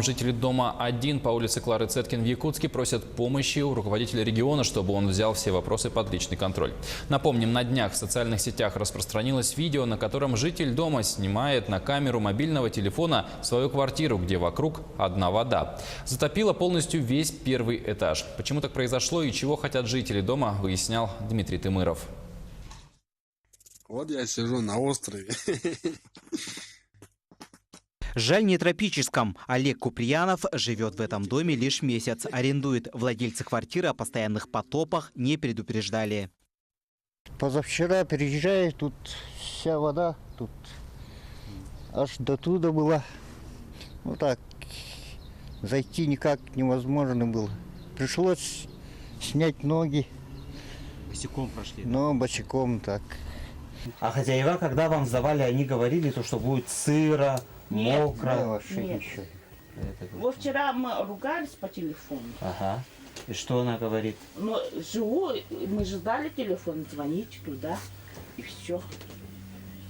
Жители дома 1 по улице Клары Цеткин в Якутске просят помощи у руководителя региона, чтобы он взял все вопросы под личный контроль. Напомним, на днях в социальных сетях распространилось видео, на котором житель дома снимает на камеру мобильного телефона свою квартиру, где вокруг одна вода. Затопило полностью весь первый этаж. Почему так произошло и чего хотят жители дома, выяснял Дмитрий Тымыров. Вот я сижу на острове. Жаль, не тропическом. Олег Куприянов живет в этом доме лишь месяц. Арендует. Владельцы квартиры о постоянных потопах не предупреждали. Позавчера приезжаю, тут вся вода, тут аж до туда была. Вот так, зайти никак невозможно было. Пришлось снять ноги. Босиком прошли. Но босиком так. А хозяева, когда вам сдавали, они говорили, то, что будет сыро, мокро. Да, вообще Нет. ничего. Вот вчера мы ругались по телефону. Ага. И что она говорит? Но живу, мы же дали телефон, звоните туда, и все.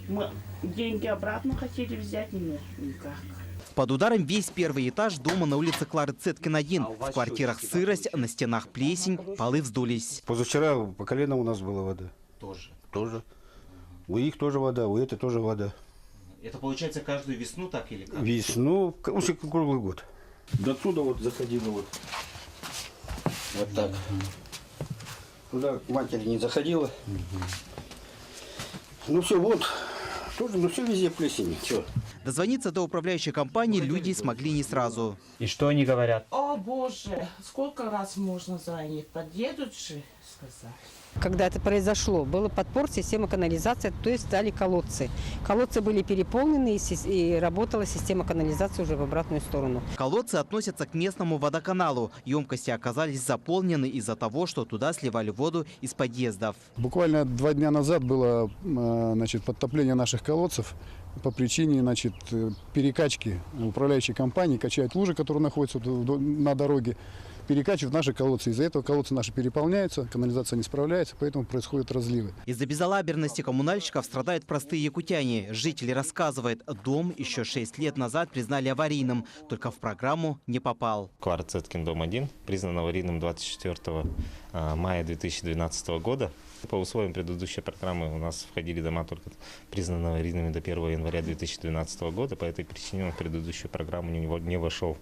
Мы деньги обратно хотели взять, но никак. Под ударом весь первый этаж дома на улице Клары Цеткин 1. В квартирах сырость, на стенах плесень, полы вздулись. Позавчера по колено у нас была вода. Тоже. У них тоже вода, у этой тоже вода. Это получается каждую весну так или как? Весну, уже круглый год. До туда вот заходила вот. Вот так. Туда матери не заходила. Ну все, вот. Тоже, ну все везде плесень. Все. Дозвониться до управляющей компании люди смогли не сразу. И что они говорят? О боже, сколько раз можно звонить? Подъедут же, сказали. Когда это произошло, был подпор системы канализации, то есть стали колодцы. Колодцы были переполнены и работала система канализации уже в обратную сторону. Колодцы относятся к местному водоканалу. Емкости оказались заполнены из-за того, что туда сливали воду из подъездов. Буквально 2 дня назад было подтопление наших колодцев по причине перекачки управляющей компании, качает лужи, которые находятся на дороге, перекачивают наши колодцы. Из-за этого колодцы наши переполняются, канализация не справляется, поэтому происходят разливы. Из-за безалаберности коммунальщиков страдают простые якутяне. Жители рассказывают, дом еще 6 лет назад признали аварийным, только в программу не попал. Клара Цеткин, дом 1, признан аварийным 24 мая 2012 года. По условиям предыдущей программы у нас входили дома только признанные аварийными до 1 января 2012 года. По этой причине он в предыдущую программу не вошел.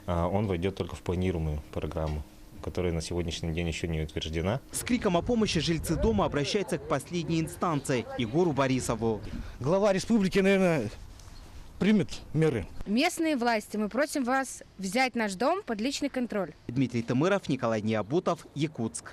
Он войдет только в планируемую программу, которая на сегодняшний день еще не утверждена. С криком о помощи жильцы дома обращаются к последней инстанции – Егору Борисову. Глава республики, наверное, примет меры. Местные власти, мы просим вас взять наш дом под личный контроль. Дмитрий Тымыров, Николай Необутов, Якутск.